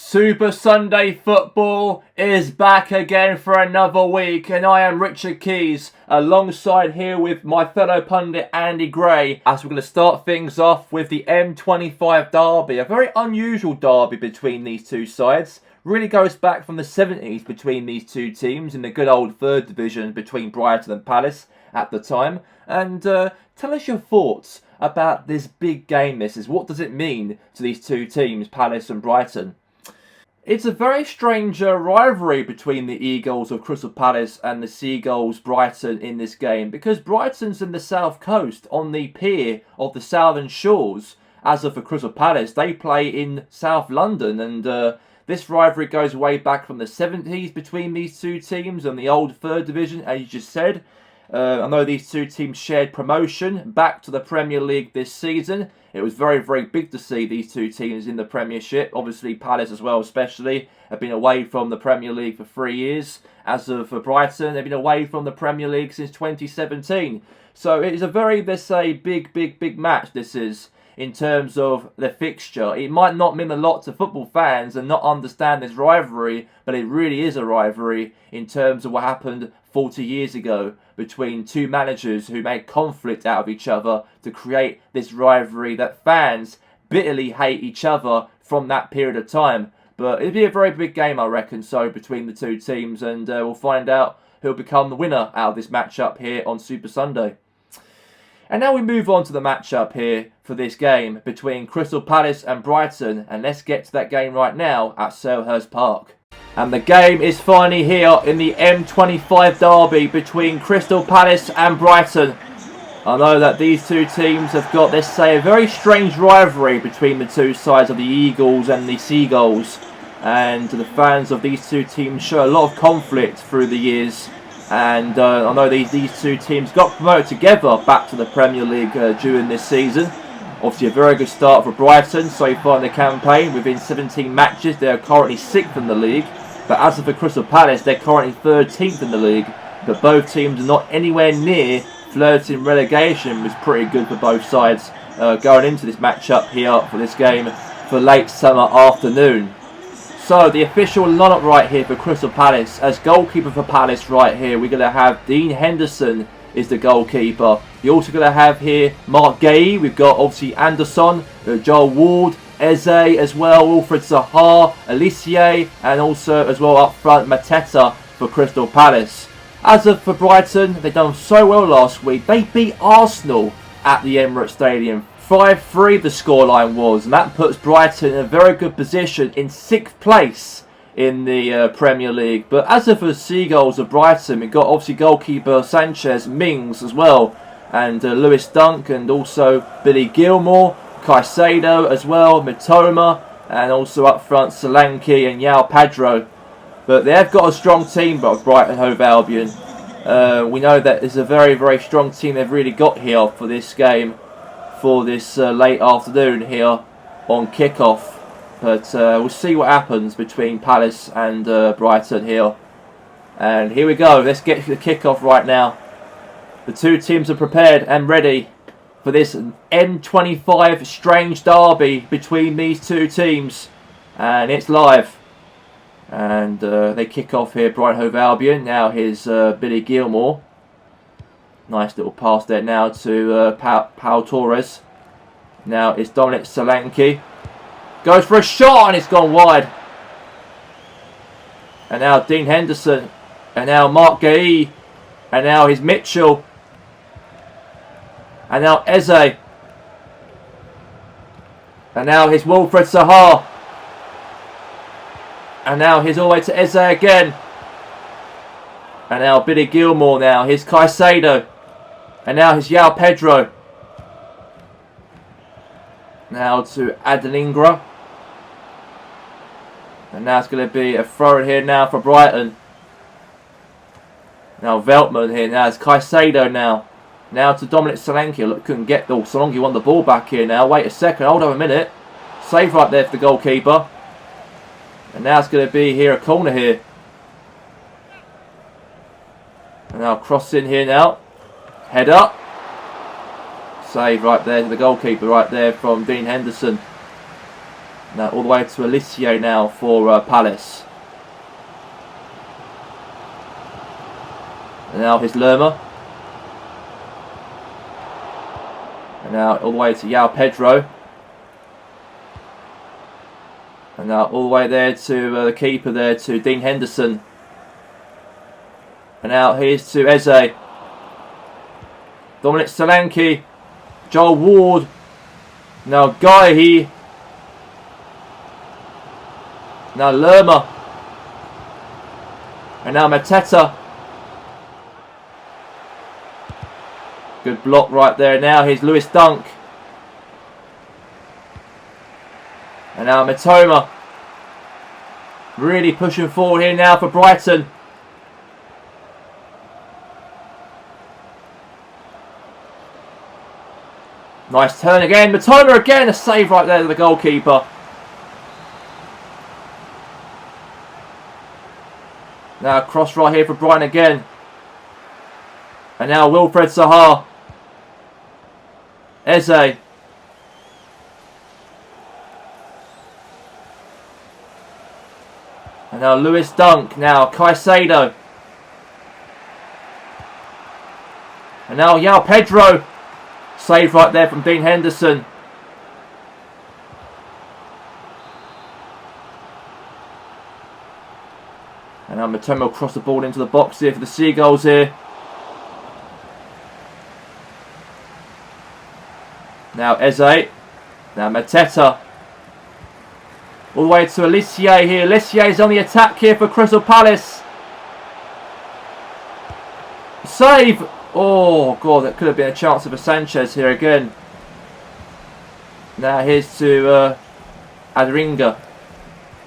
Super Sunday football is back again for another week, and I am Richard Keys alongside here with my fellow pundit Andy Gray, as we're going to start things off with the M25 derby, a very unusual derby between these two sides. Really goes back from the 70s between these two teams in the good old third division between Brighton and Palace at the time. And tell us your thoughts about this big game. What does it mean to these two teams, Palace and Brighton? It's a very strange rivalry between the Eagles of Crystal Palace and the Seagulls Brighton in this game, because Brighton's in the south coast on the pier of the Southern Shores. As of the Crystal Palace, they play in South London, and this rivalry goes way back from the 70s between these two teams and the old third division, as you just said. I know these two teams shared promotion back to the Premier League this season. It was very, very big to see these two teams in the Premiership. Obviously, Palace as well, especially, have been away from the Premier League for 3 years. As of Brighton, they've been away from the Premier League since 2017. So it is a very, let's say, big match this is, in terms of the fixture. It might not mean a lot to football fans and not understand this rivalry, but it really is a rivalry in terms of what happened 40 years ago between two managers who made conflict out of each other to create this rivalry that fans bitterly hate each other from that period of time. But it'll be a very big game, I reckon, so between the two teams, and we'll find out who'll become the winner out of this matchup here on Super Sunday. And now we move on to the matchup here for this game between Crystal Palace and Brighton, and let's get to that game right now at Selhurst Park. And the game is finally here in the M25 derby between Crystal Palace and Brighton. I know that these two teams have got, let's say, a very strange rivalry between the two sides of the Eagles and the Seagulls. And the fans of these two teams show a lot of conflict through the years. And I know these two teams got promoted together back to the Premier League during this season. Obviously a very good start for Brighton so far in the campaign. Within 17 matches they are currently 6th in the league. But as of the Crystal Palace, they're currently 13th in the league. But both teams are not anywhere near flirting relegation, which is pretty good for both sides going into this matchup here for this game for late summer afternoon. So the official lineup right here for Crystal Palace. As goalkeeper for Palace right here, we're going to have Dean Henderson is the goalkeeper. You're also going to have here Mark Gay. We've got obviously Anderson, Joel Ward, Eze as well, Wilfred Zaha, Alicia, and also as well up front Mateta for Crystal Palace. As of for Brighton, they've done so well last week. They beat Arsenal at the Emirates Stadium. 5-3 the scoreline was, and that puts Brighton in a very good position in 6th place in the Premier League. But as of the Seagulls of Brighton, we've got obviously goalkeeper Sanchez, Mings as well, and Lewis Dunk, and also Billy Gilmore, Caicedo as well, Mitoma, and also up front Solanke and João Pedro. But they have got a strong team, but Brighton Hove Albion. We know that it's a very, very strong team they've really got here for this game, for this late afternoon here on kickoff. But we'll see what happens between Palace and Brighton here. And here we go. Let's get to the kickoff right now. The two teams are prepared and ready for this M25 strange derby between these two teams. And it's live. And they kick off here, Brighton Hove Albion. Now here's Billy Gilmore. Nice little pass there now to Pau Torres. Now it's Dominic Solanke. Goes for a shot and it's gone wide. And now Dean Henderson. And now Mark Gay. And now here's Mitchell. And now Eze. And now here's Wilfred Zaha. And now here's all the way to Eze again. And now Billy Gilmore now. Here's Caicedo. And now here's João Pedro. Now to Adelingra. And now it's going to be a throw in here now for Brighton. Now Veltman here. Now it's Caicedo now. Now to Dominic Solanke. Look, couldn't get the Solanke won the ball back here now. Wait a second. Hold on a minute. Save right there for the goalkeeper. And now it's going to be here a corner here. And now cross in here now. Head up. Save right there to the goalkeeper right there from Dean Henderson. Now all the way to Alicia now for Palace. And now here's Lerma. And now all the way to João Pedro. And now all the way there to the keeper there, to Dean Henderson. And now here's to Eze. Dominic Solanke. Joel Ward. Now Guy. Now Lerma. And now Mateta. Good block right there. Now here's Lewis Dunk. And now Matoma. Really pushing forward here now for Brighton. Nice turn again. Matoma again. A save right there to the goalkeeper. Now cross right here for Brighton again. And now Wilfred Zaha. Eze. And now Lewis Dunk. Now Caicedo. And now João Pedro. Save right there from Dean Henderson. And now Matoma will cross the ball into the box here for the Seagulls here. Now Eze. Now Mateta. All the way to Alicia here. Alicia is on the attack here for Crystal Palace. Save. Oh, God, that could have been a chance for Sanchez here again. Now here's to Adringa.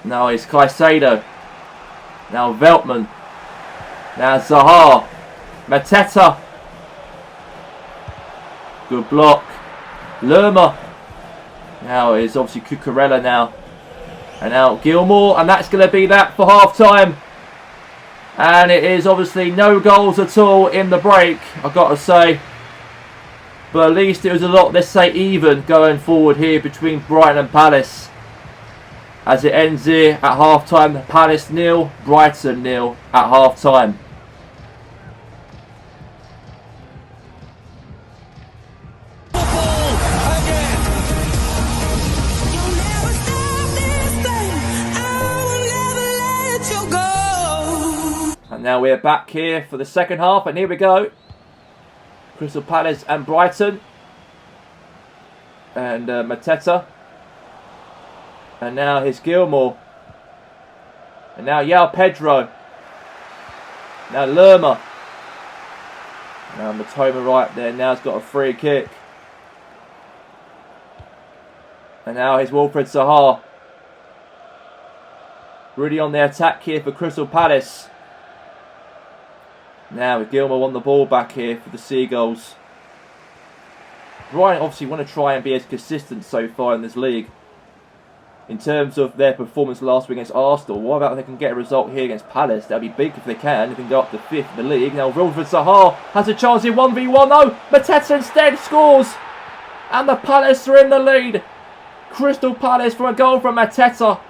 Now it's Caicedo. Now Veltman. Now Zaha. Mateta. Good block. Lerma. Now it's obviously Cucurella now. And now Gilmour. And that's going to be that for half time. And it is obviously no goals at all in the break, I've got to say. But at least it was a lot, let's say, even going forward here between Brighton and Palace. As it ends here at half time. Palace 0, Brighton 0 at half time. And now we're back here for the second half, and here we go. Crystal Palace and Brighton. And Mateta. And now here's Gilmour. And now João Pedro. Now Lerma. Now Matoma right there. Now he's got a free kick. And now here's Wilfred Zaha. Really on the attack here for Crystal Palace. Now Gilmour won the ball back here for the Seagulls. Brighton obviously want to try and be as consistent so far in this league. In terms of their performance last week against Arsenal, what about if they can get a result here against Palace? That'd be big if they can. They can go up to 5th in the league. Now Wilfred Zaha has a chance in 1v1. No, Mateta instead scores. And the Palace are in the lead. Crystal Palace from a goal from Mateta.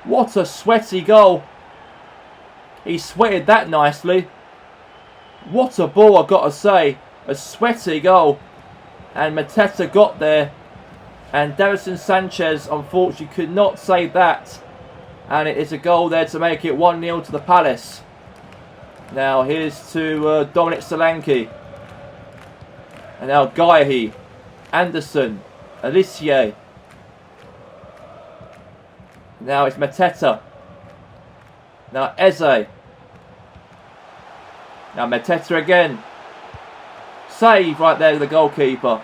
What a sweaty goal. He sweated that nicely. What a ball, I've got to say. A sweaty goal. And Mateta got there. And Davinson Sanchez, unfortunately, could not save that. And it is a goal there to make it 1-0 to the Palace. Now, here's to Dominic Solanke. And now Guy, Anderson, Alicia. Now it's Mateta. Now Eze. Now Mateta again. Save right there to the goalkeeper.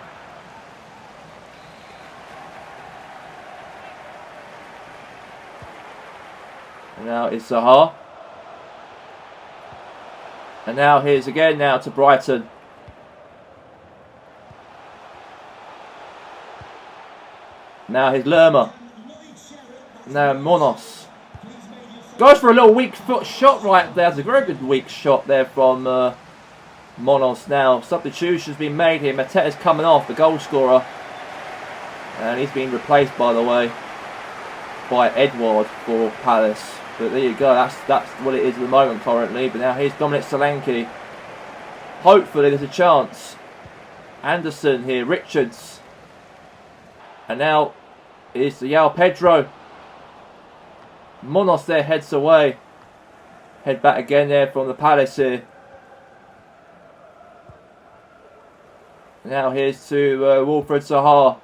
And now it's Zaha. And now here's again now to Brighton. Now here's Lerma. Now Monos. Goes for a little weak foot shot right there. That's a very good weak shot there from Monos. Now substitution's been made here. Mateta's coming off, the goal scorer. And he's been replaced, by the way. by Edouard for Palace. But there you go, that's what it is at the moment currently. But now here's Dominic Solanke. Hopefully there's a chance. Anderson here, Richards. And now is the João Pedro. Monos there heads away. Head back again there from the Palace here. Now here's to Wilfred Zaha.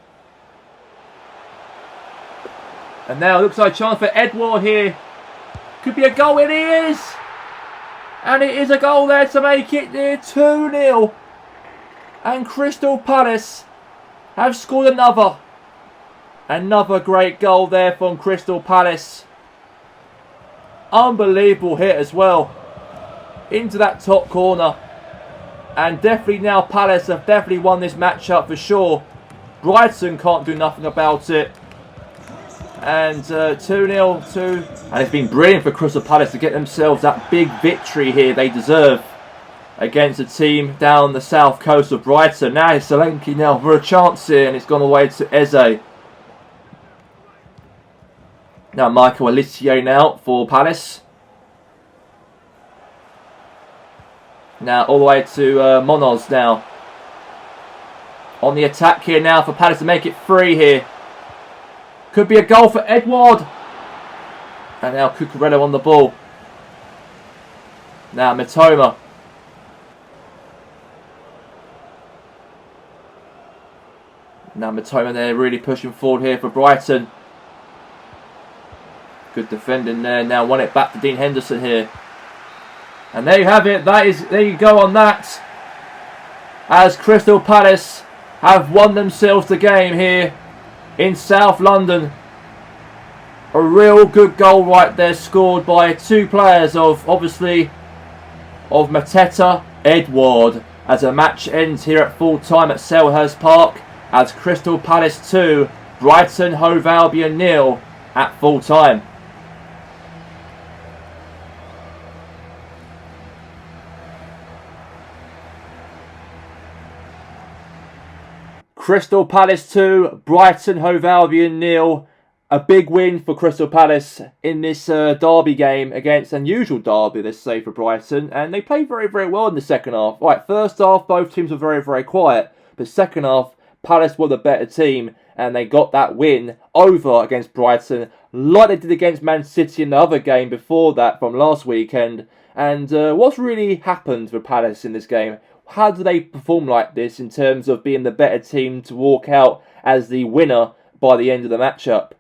And now it looks like a chance for Edouard here. Could be a goal, it is! And it is a goal there to make it near 2-0. And Crystal Palace have scored another. Another great goal there from Crystal Palace. Unbelievable hit as well. Into that top corner. And definitely now Palace have definitely won this matchup for sure. Brighton can't do nothing about it. And 2-0 to... And it's been brilliant for Crystal Palace to get themselves that big victory here they deserve against a team down the south coast of Brighton. Now it's Solanke now for a chance here, and it's gone away to Eze. Now Michael Olise now for Palace. Now all the way to Monos now. On the attack here now for Palace to make it 3 here. Could be a goal for Edouard. And now Cucurella on the ball. Now Mitoma. Now Mitoma there really pushing forward here for Brighton. Good defending there. Now won it back to Dean Henderson here. And there you have it. There you go on that. As Crystal Palace have won themselves the game here in South London. A real good goal right there scored by 2 players of Mateta, Edouard, as a match ends here at full time at Selhurst Park as Crystal Palace 2, Brighton Hove Albion 0 at full time. Crystal Palace 2, Brighton Hove Albion 0. A big win for Crystal Palace in this derby game against an unusual derby, let's say, for Brighton. And they played very, very well in the second half. Right, first half, both teams were very, very quiet. But second half, Palace were the better team. And they got that win over against Brighton, like they did against Man City in the other game before that from last weekend. And what's really happened for Palace in this game? How do they perform like this in terms of being the better team to walk out as the winner by the end of the matchup?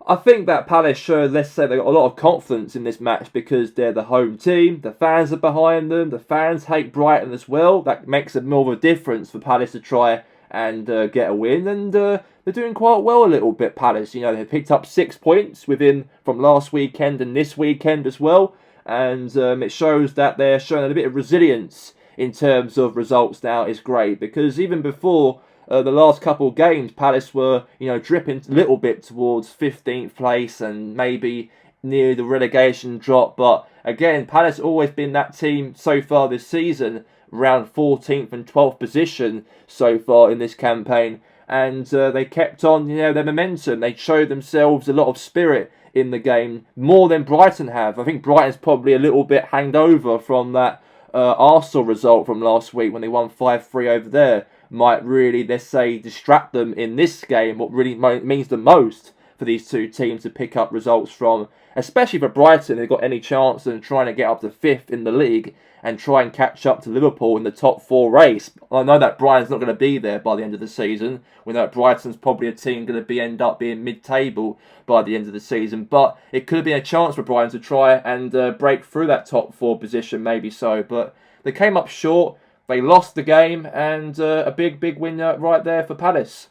I think that Palace showed, let's say, they got a lot of confidence in this match because they're the home team. The fans are behind them. The fans hate Brighton as well. That makes a more of a difference for Palace to try and get a win. And they're doing quite well a little bit, Palace. You know, they picked up 6 points from last weekend and this weekend as well. And it shows that they're showing a bit of resilience in terms of results now. Is great because even before the last couple of games, Palace were, dripping a little bit towards 15th place and maybe near the relegation drop. But again, Palace always been that team so far this season, around 14th and 12th position so far in this campaign. And they kept on, their momentum. They showed themselves a lot of spirit in the game, more than Brighton have. I think Brighton's probably a little bit hanged over from that Arsenal result from last week when they won 5-3 over there. Might really, let's say, distract them in this game, what really means the most for these two teams to pick up results from. Especially for Brighton, they've got any chance in trying to get up to 5th in the league and try and catch up to Liverpool in the top 4 race. I know that Brighton's not going to be there by the end of the season. We know that Brighton's probably a team going to end up being mid-table by the end of the season. But it could have been a chance for Brighton to try and break through that top 4 position, maybe so. But they came up short. They lost the game, and a big, big win right there for Palace.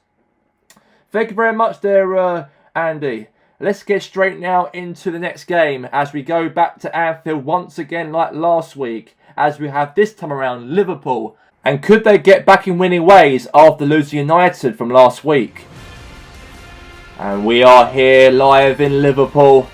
Thank you very much there, Andy. Let's get straight now into the next game as we go back to Anfield once again like last week, as we have this time around Liverpool. And could they get back in winning ways after losing United from last week? And we are here live in Liverpool.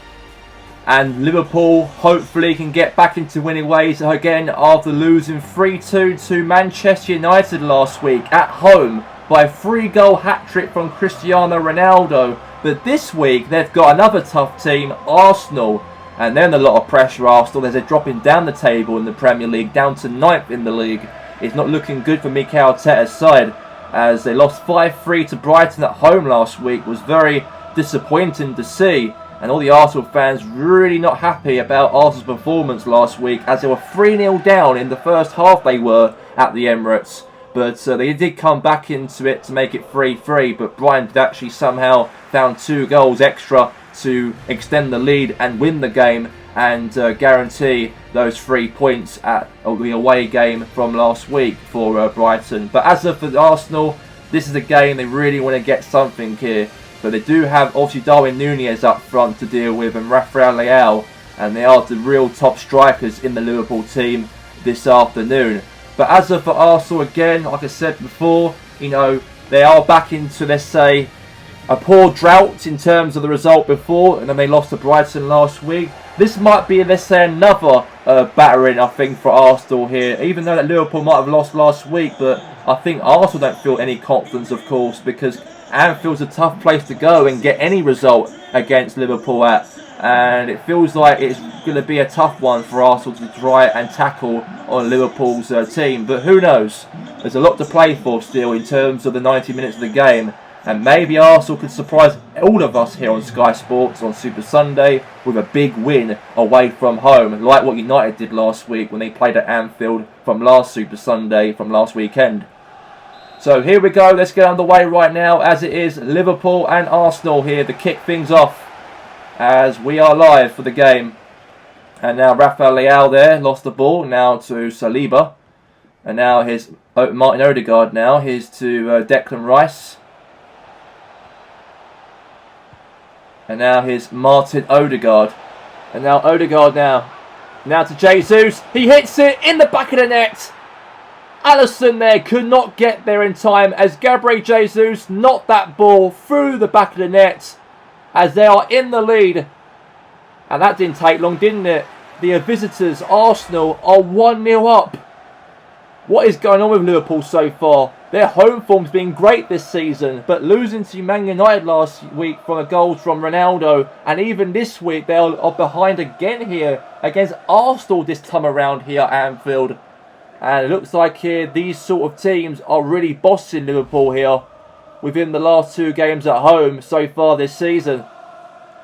And Liverpool hopefully can get back into winning ways again after losing 3-2 to Manchester United last week at home by a 3-goal hat-trick from Cristiano Ronaldo. But this week, they've got another tough team, Arsenal. And they're under a lot of pressure, Arsenal. They're dropping down the table in the Premier League, down to 9th in the league. It's not looking good for Mikel Arteta's side, as they lost 5-3 to Brighton at home last week. It was very disappointing to see. And all the Arsenal fans really not happy about Arsenal's performance last week, as they were 3-0 down in the first half they were at the Emirates. But they did come back into it to make it 3-3, but Brighton did actually somehow found 2 goals extra to extend the lead and win the game and guarantee those 3 points at the away game from last week for Brighton. But as for Arsenal, this is a game they really want to get something here. But they do have obviously Darwin Núñez up front to deal with and Rafael Leão, and they are the real top strikers in the Liverpool team this afternoon. But as for Arsenal, again, like I said before, you know, they are back into, let's say, a poor drought in terms of the result before, and then they lost to Brighton last week. This might be, let's say, another battering, I think, for Arsenal here. Even though that Liverpool might have lost last week, but I think Arsenal don't feel any confidence, of course, because Anfield's a tough place to go and get any result against Liverpool at. And it feels like it's going to be a tough one for Arsenal to try and tackle on Liverpool's team. But who knows? There's a lot to play for still in terms of the 90 minutes of the game. And maybe Arsenal could surprise all of us here on Sky Sports on Super Sunday with a big win away from home, like what United did last week when they played at Anfield from last Super Sunday, from last weekend. So here we go, let's get underway right now, as it is Liverpool and Arsenal here to kick things off as we are live for the game. And now Rafael Leão there, lost the ball, now to Saliba. And now here's Martin Odegaard now, here's to Declan Rice. And now here's Martin Odegaard. And now Odegaard now. Now to Jesus. He hits it in the back of the net. Alisson there could not get there in time as Gabriel Jesus knocked that ball through the back of the net as they are in the lead. And that didn't take long, didn't it? The visitors, Arsenal, are 1-0 up. What is going on with Liverpool so far? Their home form's been great this season, but losing to Man United last week from a goal from Ronaldo, and even this week they are behind again here against Arsenal this time around here at Anfield. And it looks like here these sort of teams are really bossing Liverpool here within the last 2 games at home so far this season.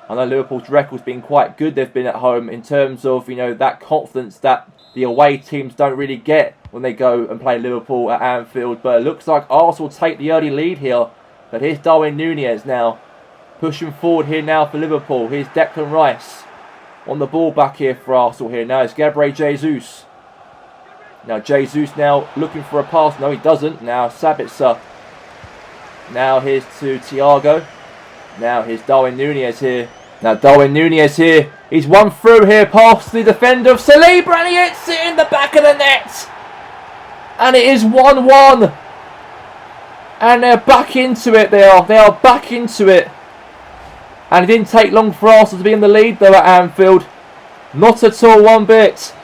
I know Liverpool's record's been quite good, they've been at home in terms of, you know, that confidence that the away teams don't really get when they go and play Liverpool at Anfield. But it looks like Arsenal take the early lead here. But here's Darwin Núñez now, pushing forward here now for Liverpool. Here's Declan Rice on the ball back here for Arsenal here. Now it's Gabriel Jesus. Now Jesus now looking for a pass. No, he doesn't. Now Sabitzer. Now here's to Thiago. Now here's Darwin Núñez here. Now Darwin Núñez here. He's won through here past the defender of Saliba, and he hits it in the back of the net. And it is 1-1. And they're back into it. They are back into it. And it didn't take long for Arsenal to be in the lead though at Anfield. Not at all, one bit.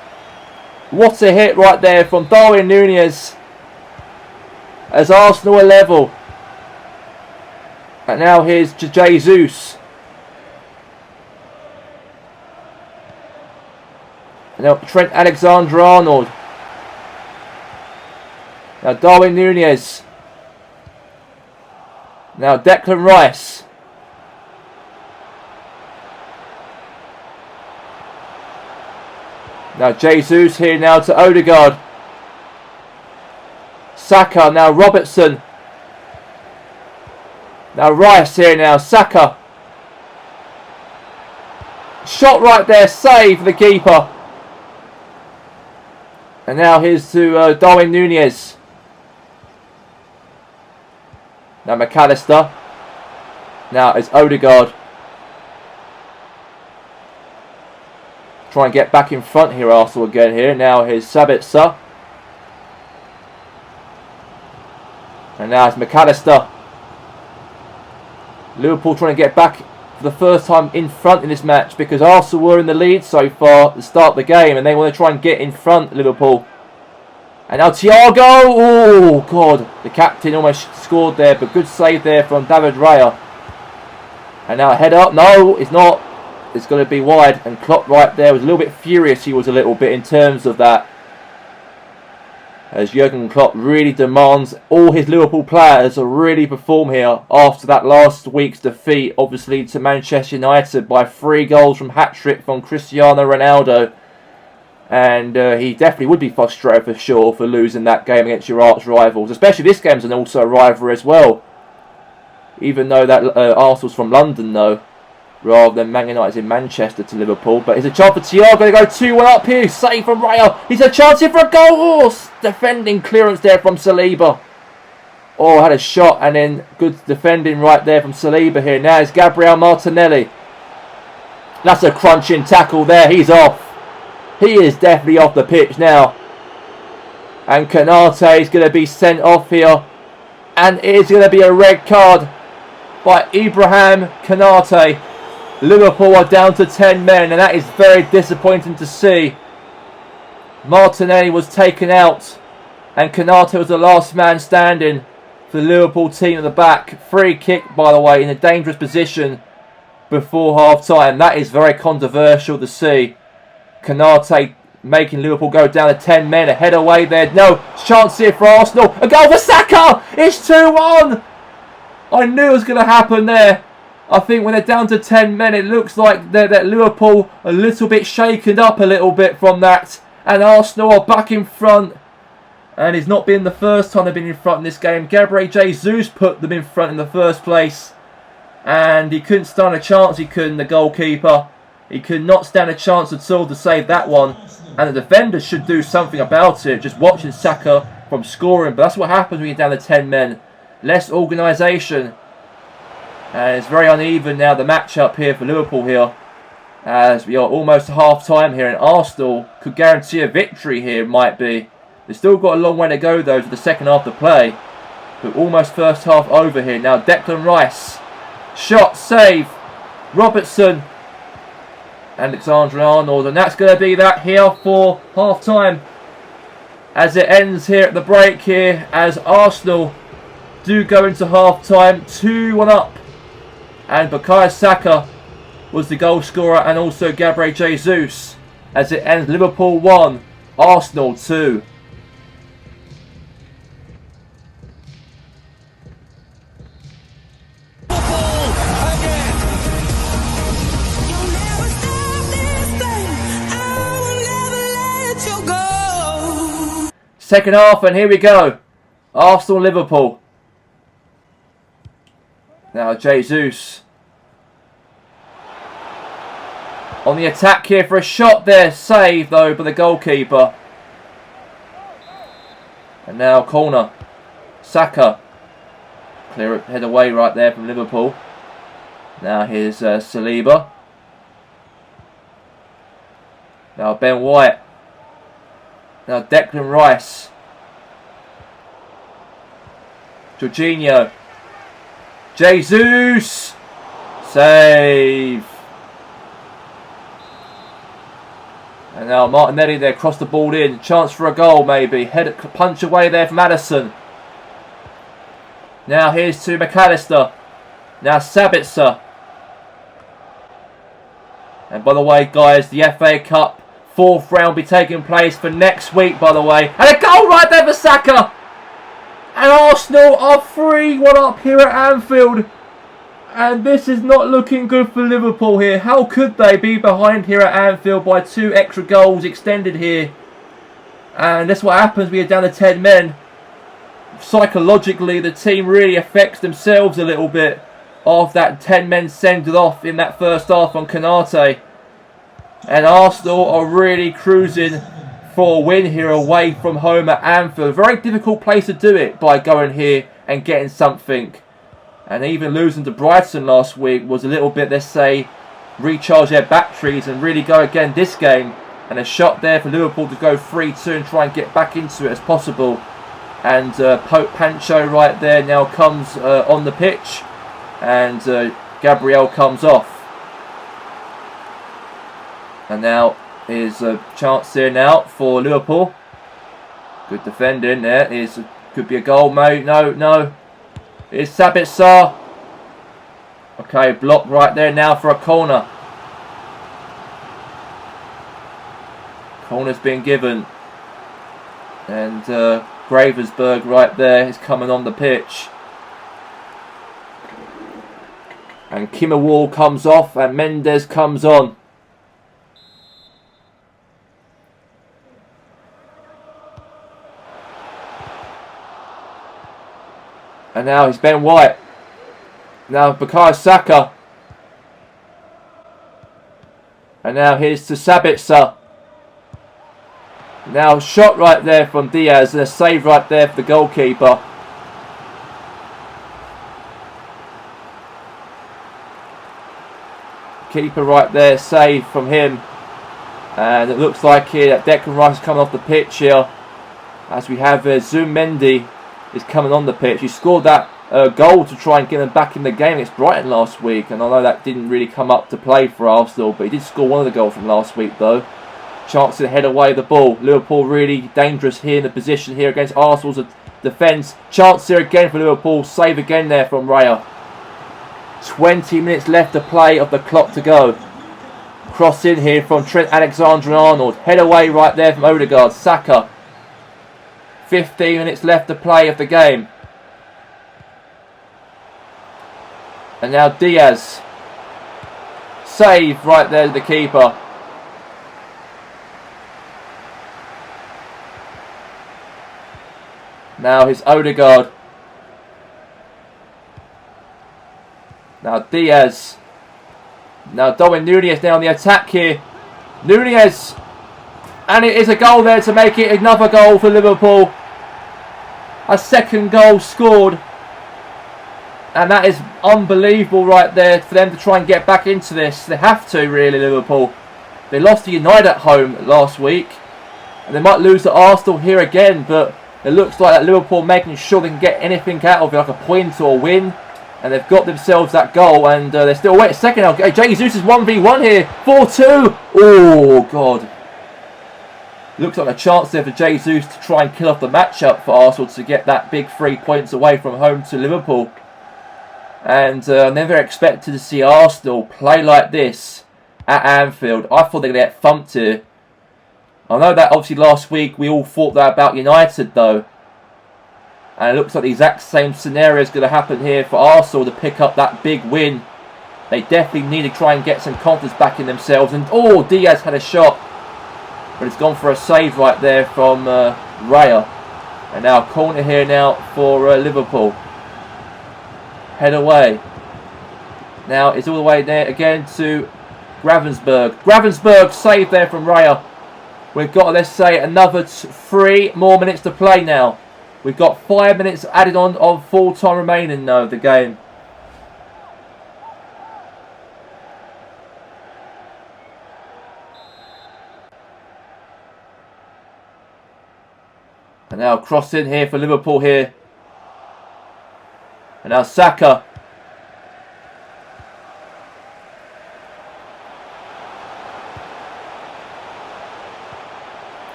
What a hit right there from Darwin Núñez. As Arsenal are level. And now here's Jesus. And now Trent Alexander-Arnold. Now Darwin Núñez. Now Declan Rice. Now Jesus here now to Odegaard. Saka, now Robertson. Now Rice here now, Saka. Shot right there, save for the keeper. And now here's to Darwin Núñez. Now McAllister. Now it's Odegaard. Try and get back in front here, Arsenal again here. Now here's Sabitzer. And now it's McAllister. Liverpool trying to get back for the first time in front in this match, because Arsenal were in the lead so far at the start of the game and they want to try and get in front, Liverpool. And now Thiago. Oh God, the captain almost scored there, but good save there from David Raya. And now a head up. No, it's not. It's going to be wide. And Klopp right there was a little bit furious. He was a little bit in terms of that. As Jurgen Klopp really demands all his Liverpool players to really perform here after that last week's defeat, obviously, to Manchester United by 3 goals from hat-trick from Cristiano Ronaldo. And he definitely would be frustrated for sure for losing that game against your arch rivals. Especially this game's also a rivalry as well. Even though that Arsenal's from London though, rather than Man United's in Manchester to Liverpool. But it's a chance for Thiago to go 2-1 up here. Save from Raya. He's a chance here for a goal. Oh, defending clearance there from Saliba. Oh, had a shot and then good defending right there from Saliba here. Now it's Gabriel Martinelli. That's a crunching tackle there. He's off. He is definitely off the pitch now. And Konate is going to be sent off here. And it is going to be a red card by Ibrahim Konate. Liverpool are down to 10 men, and that is very disappointing to see. Martinelli was taken out, and Konate was the last man standing for the Liverpool team at the back. Free kick, by the way, in a dangerous position before half-time. That is very controversial to see. Konate making Liverpool go down to 10 men. A head away there. No chance here for Arsenal. A goal for Saka! It's 2-1! I knew it was going to happen there. I think when they're down to 10 men, it looks like that Liverpool a little bit shaken up a little bit from that. And Arsenal are back in front. And it's not been the first time they've been in front in this game. Gabriel Jesus put them in front in the first place. And he couldn't stand a chance, he couldn't, the goalkeeper. He could not stand a chance at all to save that one. And the defenders should do something about it. Just watching Saka from scoring. But that's what happens when you're down to 10 men. Less organisation. And it's very uneven now, the matchup here for Liverpool here. As we are almost half time here. And Arsenal could guarantee a victory here, might be. They've still got a long way to go though to the second half to play. But almost first half over here. Now Declan Rice. Shot, save. Robertson. Alexander-Arnold, and that's going to be that here for half-time as it ends here at the break here as Arsenal do go into half-time 2-1 up, and Bukayo Saka was the goal scorer and also Gabriel Jesus as it ends Liverpool 1, Arsenal 2. Second half, and here we go. Arsenal-Liverpool. Now Jesus. On the attack here for a shot there. Saved though by the goalkeeper. And now corner. Saka. Clear it, head away right there from Liverpool. Now here's Saliba. Now Ben White. Now Declan Rice. Jorginho. Jesus. Save. And now Martinelli there, crossed the ball in. Chance for a goal maybe. Head punch away there from Maddison. Now here's to McAllister. Now Sabitzer. And by the way guys, the FA Cup 4th round will be taking place for next week, by the way. And a goal right there for Saka. And Arsenal are 3-1 up here at Anfield. And this is not looking good for Liverpool here. How could they be behind here at Anfield by 2 extra goals extended here? And that's what happens when you're down to 10 men. Psychologically, the team really affects themselves a little bit of that 10 men sended off in that first half on Konate. And Arsenal are really cruising for a win here away from home at Anfield. A very difficult place to do it by going here and getting something. And even losing to Brighton last week was a little bit, let's say, recharge their batteries and really go again this game. And a shot there for Liverpool to go 3-2 and try and get back into it as possible. And Pope Pancho right there now comes on the pitch. And Gabriel comes off. And now is a chance here now for Liverpool. Good defending there. Could be a goal, mate. No. It's Sabitzer. Okay, block right there now for a corner. Corner's been given. And Gravensburg right there is coming on the pitch. And Kimmerwall comes off and Mendes comes on. And now it's Ben White. Now Bukayo Saka. And now here's to Sabitzer. Now shot right there from Diaz and a save right there for the goalkeeper. Keeper right there, save from him. And it looks like here that Declan Rice is coming off the pitch here. As we have Zubimendi is coming on the pitch. He scored that goal to try and get them back in the game against Brighton last week. And I know that didn't really come up to play for Arsenal, but he did score one of the goals from last week though. Chance to head away the ball. Liverpool really dangerous here in the position here against Arsenal's defence. Chance here again for Liverpool. Save again there from Raya. 20 minutes left to play of the clock to go. Cross in here from Trent Alexander-Arnold. Head away right there from Odegaard. Saka. 15 minutes left to play of the game. And now Diaz. Save right there to the keeper. Now here's Odegaard. Now Diaz. Now Darwin Núñez now on the attack here. Núñez. And it is a goal there to make it another goal for Liverpool. A second goal scored. And that is unbelievable right there for them to try and get back into this. They have to really, Liverpool. They lost to United at home last week. And they might lose to Arsenal here again. But it looks like that Liverpool making sure they can get anything out of it, like a point or a win. And they've got themselves that goal, and they're still waiting. Second now, Jesus is 1v1 here. 4-2. Oh, God. Looks like a chance there for Jesus to try and kill off the matchup for Arsenal to get that big 3 points away from home to Liverpool. And I never expected to see Arsenal play like this at Anfield. I thought they were going to get thumped here. I know that obviously last week we all thought that about United though. And it looks like the exact same scenario is going to happen here for Arsenal to pick up that big win. They definitely need to try and get some confidence back in themselves. And oh, Diaz had a shot. But it's gone for a save right there from Raya. And now a corner here now for Liverpool. Head away. Now it's all the way there again to Gravensburg. Gravensburg save there from Raya. We've got, let's say, another 3 more minutes to play now. We've got 5 minutes added on of full time remaining now of the game. And now cross in here for Liverpool here. And now Saka.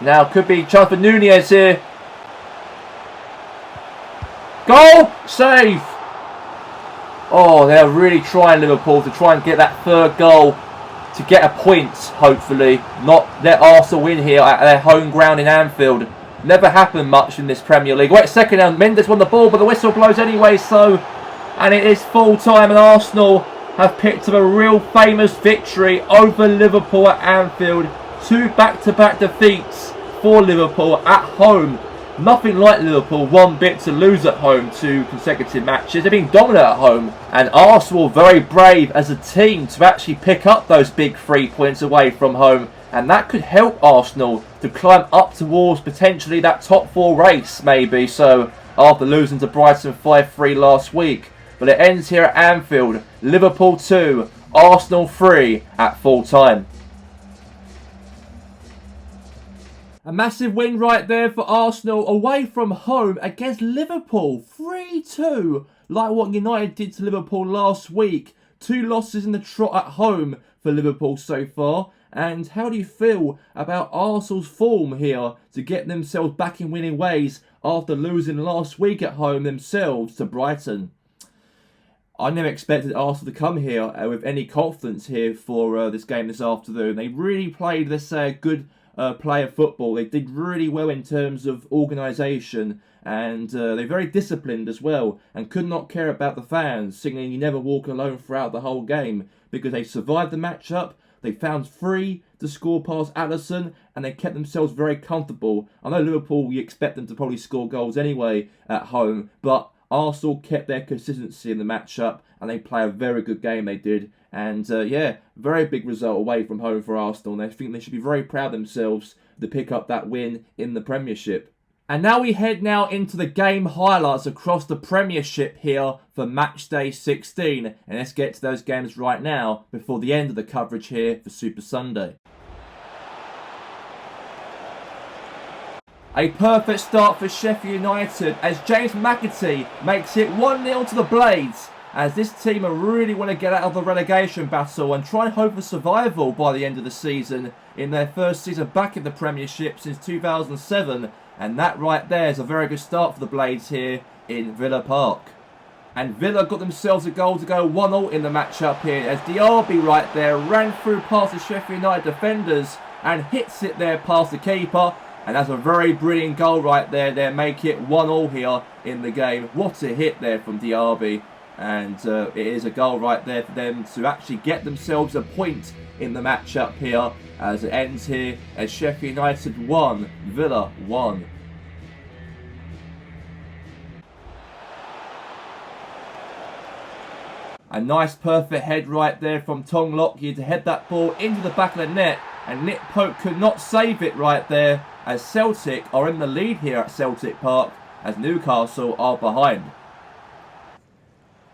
Now could be chance for Núñez here. Goal! Save! Oh, they're really trying, Liverpool, to try and get that third goal to get a point, hopefully. Not let Arsenal win here at their home ground in Anfield. Never happened much in this Premier League. Wait a second now, Mendes won the ball, but the whistle blows anyway, so... And it is full time, and Arsenal have picked up a real famous victory over Liverpool at Anfield. 2 back-to-back defeats for Liverpool at home. Nothing like Liverpool, 1 bit to lose at home 2 consecutive matches. They've been dominant at home. And Arsenal very brave as a team to actually pick up those big 3 points away from home. And that could help Arsenal to climb up towards potentially that top 4 race maybe. So after losing to Brighton 5-3 last week. But it ends here at Anfield. Liverpool 2, Arsenal 3 at full time. A massive win right there for Arsenal away from home against Liverpool. 3-2, like what United did to Liverpool last week. 2 losses in the trot at home for Liverpool so far. And how do you feel about Arsenal's form here to get themselves back in winning ways after losing last week at home themselves to Brighton? I never expected Arsenal to come here with any confidence here for this game this afternoon. They really played, let's say, a good play of football. They did really well in terms of organisation, and they're very disciplined as well, and could not care about the fans, singing "You Never Walk Alone" throughout the whole game, because they survived the match-up. They found three to score past Alisson, and they kept themselves very comfortable. I know Liverpool, you expect them to probably score goals anyway at home, but Arsenal kept their consistency in the match-up, and they play a very good game, they did. And yeah, very big result away from home for Arsenal, and I think they should be very proud of themselves to pick up that win in the Premiership. And now we head into the game highlights across the Premiership here for match day 16. And let's get to those games right now before the end of the coverage here for Super Sunday. A perfect start for Sheffield United as James McAtee makes it 1-0 to the Blades, as this team really want to get out of the relegation battle and try and hope for survival by the end of the season in their first season back in the Premiership since 2007. And that right there is a very good start for the Blades here in Villa Park. And Villa got themselves a goal to go 1-0 in the match-up here, as Diaby right there ran through past the Sheffield United defenders and hits it there past the keeper. And that's a very brilliant goal right there. They make it 1-0 here in the game. What a hit there from Diaby. And it is a goal right there for them to actually get themselves a point in the match-up here, as it ends here as Sheffield United 1, Villa 1. A nice perfect head right there from Tom Lockyer to head that ball into the back of the net, and Nick Pope could not save it right there, as Celtic are in the lead here at Celtic Park, as Newcastle are behind.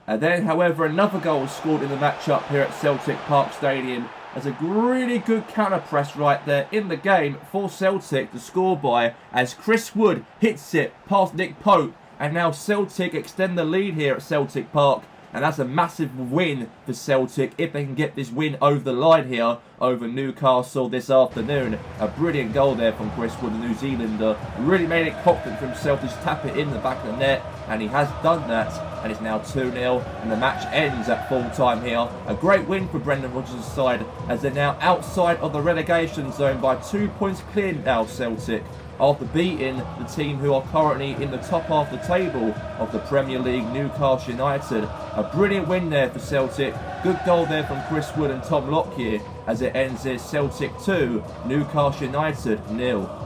And then, however, another goal was scored in the match-up here at Celtic Park Stadium, as a really good counter-press right there in the game for Celtic to score by, as Chris Wood hits it past Nick Pope, and now Celtic extend the lead here at Celtic Park. And that's a massive win for Celtic if they can get this win over the line here over Newcastle this afternoon. A brilliant goal there from Chris Wood, the New Zealander. Really made it confident for himself to just tap it in the back of the net. And he has done that. And it's now 2-0. And the match ends at full time here. A great win for Brendan Rodgers' side, as they're now outside of the relegation zone by 2 points clear now, Celtic, after beating the team who are currently in the top half of the table of the Premier League, Newcastle United. A brilliant win there for Celtic. Good goal there from Chris Wood and Tom Lockyer, as it ends here Celtic 2, Newcastle United 0.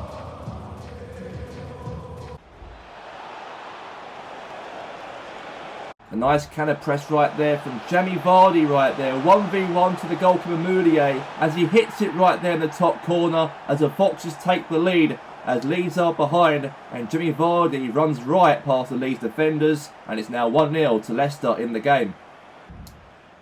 A nice cannon press right there from Jamie Vardy right there. 1v1 to the goalkeeper Moulier, as he hits it right there in the top corner, as the Foxes take the lead, as Leeds are behind, and Jimmy Vardy runs right past the Leeds defenders, and it's now 1-0 to Leicester in the game.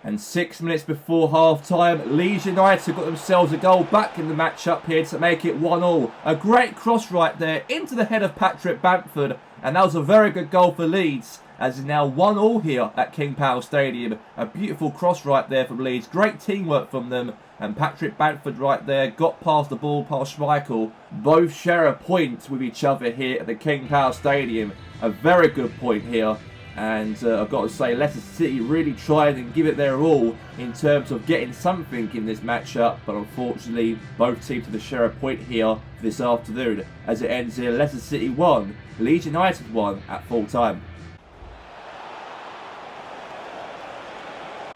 And 6 minutes before half-time, Leeds United got themselves a goal back in the match-up here to make it 1-1. A great cross right there into the head of Patrick Bamford, and that was a very good goal for Leeds, as it's now 1-1 here at King Power Stadium. A beautiful cross right there from Leeds. Great teamwork from them. And Patrick Bamford right there got past the ball past Schmeichel. Both share a point with each other here at the King Power Stadium. A very good point here. And I've got to say, Leicester City really tried and give it their all in terms of getting something in this matchup. But unfortunately, both teams have to share a point here this afternoon. As it ends here, Leicester City 1, Leeds United 1 at full time.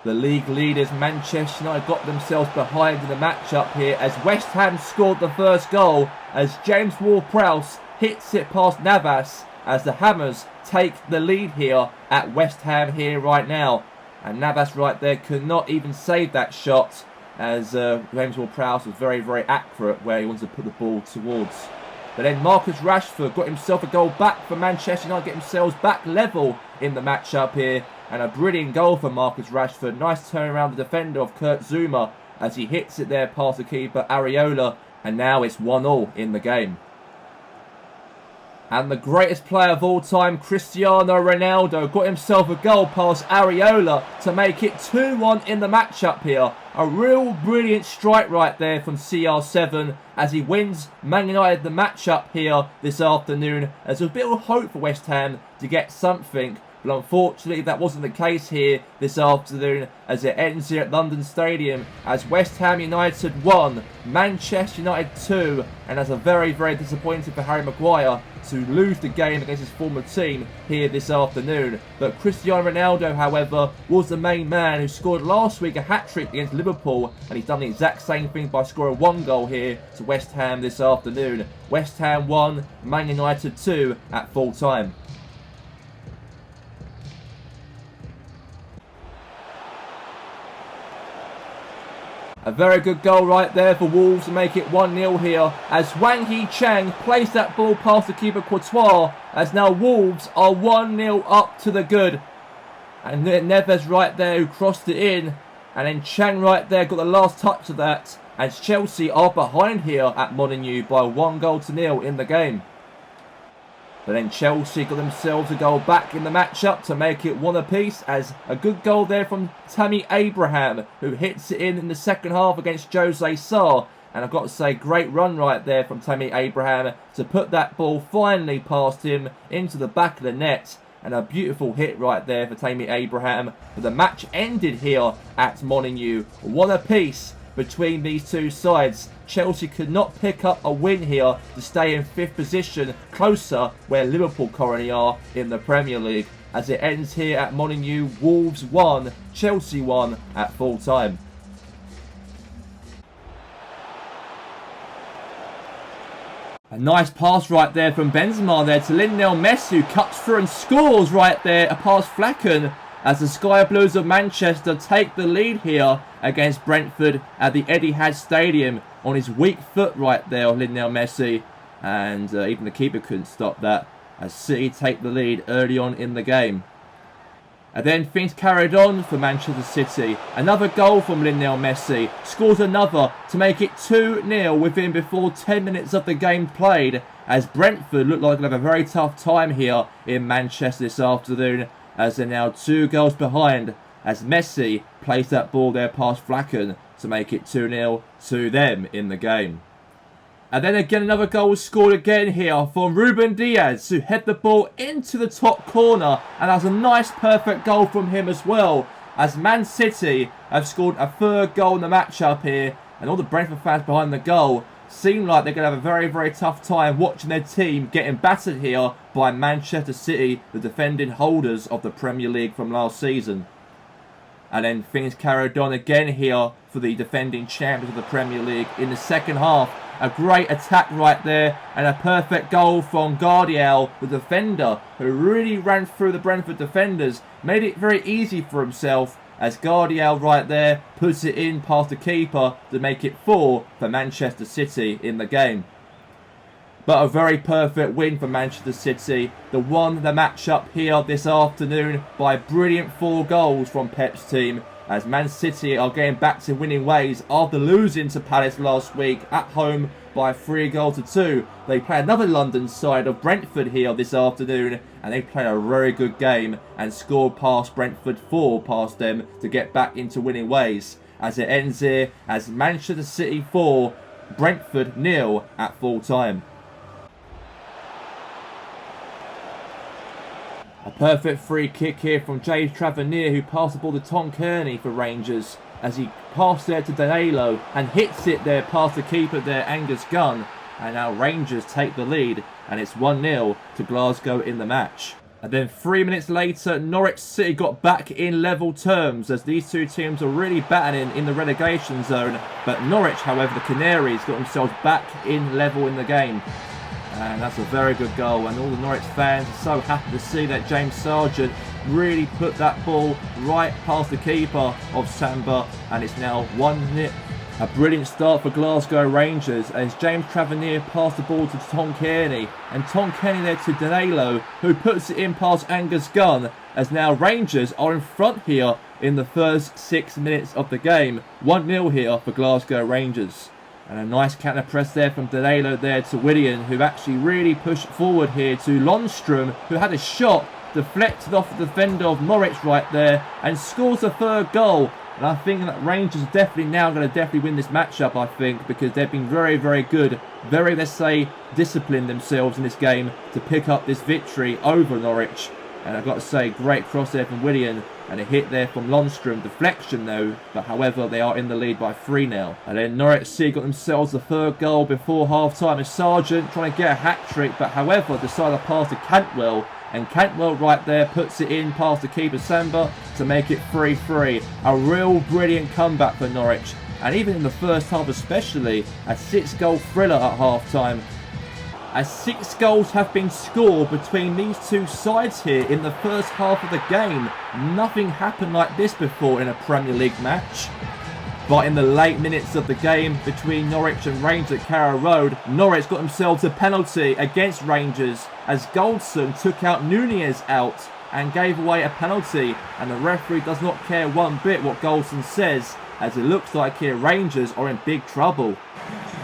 The league leaders Manchester United got themselves behind in the match-up here, as West Ham scored the first goal, as James Ward-Prowse hits it past Navas, as the Hammers take the lead here at West Ham here right now. And Navas right there could not even save that shot, as James Ward-Prowse was very, very accurate where he wanted to put the ball towards. But then Marcus Rashford got himself a goal back for Manchester United, get themselves back level in the match-up here. And a brilliant goal for Marcus Rashford. Nice turn around the defender of Kurt Zouma, as he hits it there past the keeper Areola. And now it's 1-1 in the game. And the greatest player of all time, Cristiano Ronaldo, got himself a goal past Areola to make it 2-1 in the match-up here. A real brilliant strike right there from CR7, as he wins Man United the match-up here this afternoon. As a bit of hope for West Ham to get something But unfortunately, that wasn't the case here this afternoon, as it ends here at London Stadium as West Ham United 1, Manchester United 2, and that's a very, very disappointing for Harry Maguire to lose the game against his former team here this afternoon. But Cristiano Ronaldo, however, was the main man who scored last week a hat-trick against Liverpool, and he's done the exact same thing by scoring 1 goal here to West Ham this afternoon. West Ham 1, Man United 2 at full time. A very good goal right there for Wolves to make it 1-0 here as Wang Hee-Chang placed that ball past the keeper Courtois, as now Wolves are 1-0 up to the good. And Neves right there who crossed it in, and then Chang right there got the last touch of that, as Chelsea are behind here at Molineux by 1-0 in the game. But then Chelsea got themselves a goal back in the matchup to make it 1 apiece, as a good goal there from Tammy Abraham, who hits it in the second half against Jose Sarr. And I've got to say, great run right there from Tammy Abraham to put that ball finally past him into the back of the net. And a beautiful hit right there for Tammy Abraham. But the match ended here at Molineux, 1 apiece between these two sides. Chelsea could not pick up a win here to stay in 5th position, closer where Liverpool currently are in the Premier League. As it ends here at Molineux, Wolves 1, Chelsea 1 at full time. A nice pass right there from Benzema there to Lionel Messi, who cuts through and scores right there past Flacken, as the Sky Blues of Manchester take the lead here against Brentford at the Etihad Stadium on his weak foot right there of Lionel Messi. And even the keeper couldn't stop that, as City take the lead early on in the game. And then things carried on for Manchester City. Another goal from Lionel Messi. Scores another to make it 2-0 within before 10 minutes of the game played, as Brentford look like they'll have a very tough time here in Manchester this afternoon, as they're now 2 goals behind, as Messi plays that ball there past Flacken to make it 2-0 to them in the game. And then again, another goal was scored again here from Ruben Diaz, who head the ball into the top corner, and that's a nice perfect goal from him as well, as Man City have scored a 3rd goal in the matchup here, and all the Brentford fans behind the goal seem like they're going to have a very, very tough time watching their team getting battered here by Manchester City, the defending holders of the Premier League from last season. And then things carried on again here for the defending champions of the Premier League in the second half. A great attack right there, and a perfect goal from Guardiol, the defender, who really ran through the Brentford defenders, made it very easy for himself, as Guardiol right there puts it in past the keeper to make it 4 for Manchester City in the game. But a very perfect win for Manchester City. They won the match-up here this afternoon by a brilliant 4 goals from Pep's team, as Man City are getting back to winning ways after losing to Palace last week at home by 3-2. They play another London side of Brentford here this afternoon, and they play a very good game and scored past Brentford 4 past them to get back into winning ways. As it ends here as Manchester City 4, Brentford 0 at full time. A perfect free kick here from James Tavernier, who passed the ball to Tom Kearney for Rangers, as he passed there to Danilo and hits it there past the keeper there, Angus Gunn. And now Rangers take the lead, and it's 1-0 to Glasgow in the match. And then 3 minutes later, Norwich City got back in level terms, as these two teams are really battling in the relegation zone. But Norwich, however, the Canaries, got themselves back in level in the game. And that's a very good goal, and all the Norwich fans are so happy to see that James Sargent really put that ball right past the keeper of Samba, and it's now 1-0. A brilliant start for Glasgow Rangers, as James Tavernier passed the ball to Tom Kearney, and Tom Kearney there to Danilo, who puts it in past Angus Gunn, as now Rangers are in front here in the first 6 minutes of the game. 1-0 here for Glasgow Rangers. And a nice counter press there from Danilo there to Willian, who actually really pushed forward here to Lundstrom, who had a shot deflected off the defender of Norwich right there and scores the 3rd goal. And I think that Rangers are definitely now going to win this matchup, I think, because they've been very, very good, very, let's say, disciplined themselves in this game to pick up this victory over Norwich. And I've got to say, great cross there from Willian. And a hit there from Lundstrom. Deflection though. But however, they are in the lead by 3 now. And then Norwich City got themselves the 3rd goal before half-time. As Sargent trying to get a hat-trick. But however, decided to pass to Cantwell. And Cantwell right there puts it in past the keeper Samba to make it 3-3. A real brilliant comeback for Norwich. And even in the first half especially, a 6-goal thriller at half-time. As 6 goals have been scored between these two sides here in the first half of the game. Nothing happened like this before in a Premier League match. But in the late minutes of the game between Norwich and Rangers at Carrow Road, Norwich got themselves a penalty against Rangers as Goldson took out Nunez out and gave away a penalty. And the referee does not care one bit what Goldson says, as it looks like here Rangers are in big trouble.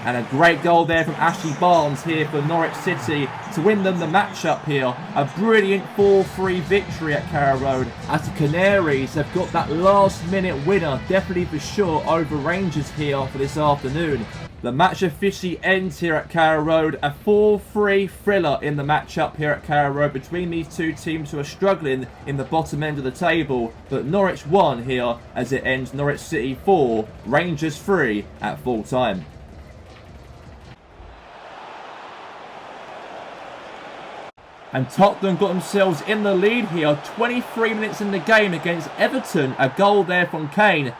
And a great goal there from Ashley Barnes here for Norwich City to win them the match-up here. A brilliant 4-3 victory at Carrow Road, as the Canaries have got that last-minute winner, definitely for sure, over Rangers here for this afternoon. The match officially ends here at Carrow Road. A 4-3 thriller in the match-up here at Carrow Road between these two teams who are struggling in the bottom end of the table. But Norwich won here as it ends Norwich City 4, Rangers 3 at full-time. And Tottenham got themselves in the lead here, 23 minutes in the game against Everton. A goal there from Kane,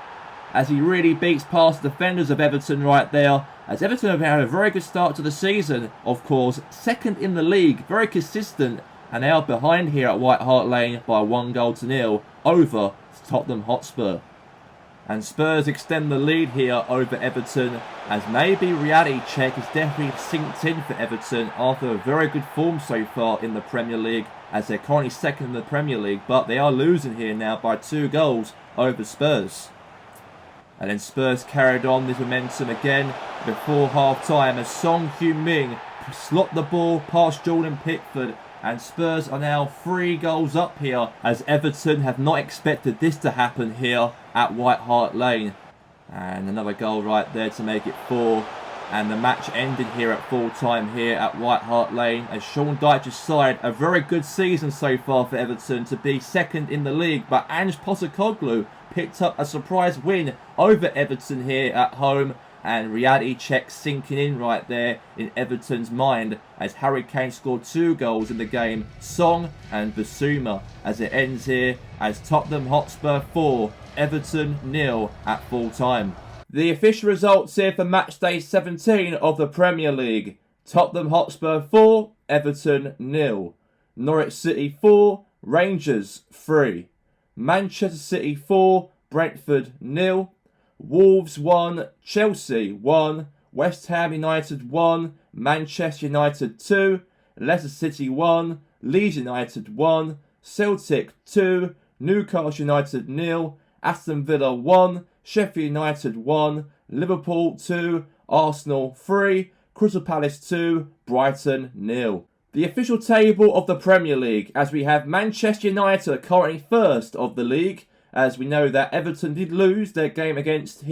as he really beats past the defenders of Everton right there. As Everton have had a very good start to the season, of course, 2nd in the league, very consistent. And they are behind here at White Hart Lane by 1-0 over Tottenham Hotspur. And Spurs extend the lead here over Everton, as maybe reality check has definitely sinked in for Everton after a very good form so far in the Premier League, as they're currently 2nd in the Premier League, but they are losing here now by 2 goals over Spurs. And then Spurs carried on this momentum again before half-time as Song Heung-min slot the ball past Jordan Pickford. And Spurs are now 3 goals up here, as Everton have not expected this to happen here at White Hart Lane. And another goal right there to make it 4. And the match ended here at full time here at White Hart Lane, as Sean Dyche's side, a very good season so far for Everton to be 2nd in the league. But Ange Postecoglou picked up a surprise win over Everton here at home. And reality check sinking in right there in Everton's mind, as Harry Kane scored 2 goals in the game, Song and Bissouma, as it ends here as Tottenham Hotspur 4, Everton 0 at full time. The official results here for match day 17 of the Premier League: Tottenham Hotspur 4, Everton 0, Norwich City 4, Rangers 3, Manchester City 4, Brentford 0, Wolves 1, Chelsea 1, West Ham United 1, Manchester United 2, Leicester City 1, Leeds United 1, Celtic 2, Newcastle United 0, Aston Villa 1, Sheffield United 1, Liverpool 2, Arsenal 3, Crystal Palace 2, Brighton 0. The official table of the Premier League, as we have Manchester United currently 1st of the league, as we know that Everton did lose their game against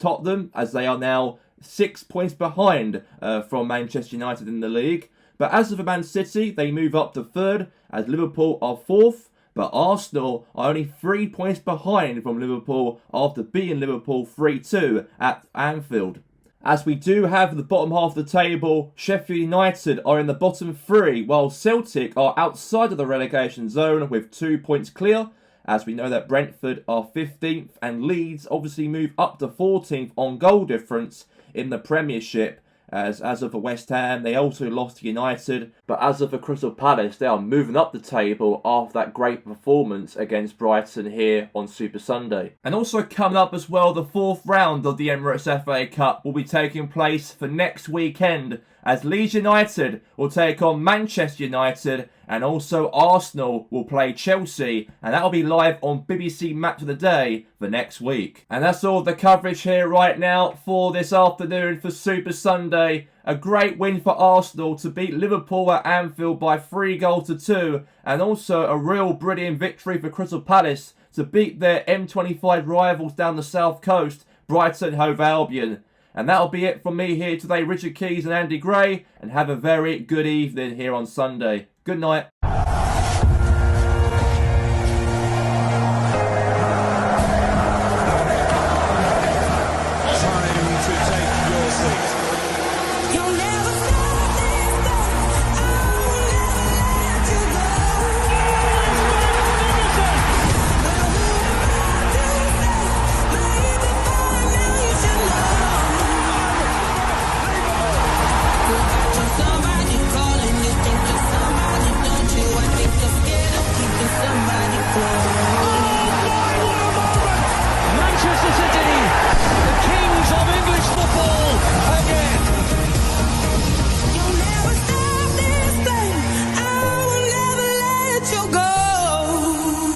Tottenham, as they are now 6 points behind from Manchester United in the league. But as for Man City, they move up to 3rd, as Liverpool are 4th. But Arsenal are only 3 points behind from Liverpool after beating Liverpool 3-2 at Anfield. As we do have the bottom half of the table, Sheffield United are in the bottom 3, while Celtic are outside of the relegation zone with 2 points clear. As we know that Brentford are 15th and Leeds obviously move up to 14th on goal difference in the Premiership. As of for West Ham, they also lost to United. But as of for Crystal Palace, they are moving up the table after that great performance against Brighton here on Super Sunday. And also coming up as well, the 4th round of the Emirates FA Cup will be taking place for next weekend, as Leeds United will take on Manchester United, and also Arsenal will play Chelsea, and that'll be live on BBC Match of the Day for next week. And that's all the coverage here right now for this afternoon for Super Sunday. A great win for Arsenal to beat Liverpool at Anfield by 3-2, and also a real brilliant victory for Crystal Palace to beat their M25 rivals down the south coast, Brighton Hove Albion. And that'll be it from me here today, Richard Keys and Andy Gray, and have a very good evening here on Sunday. Good night.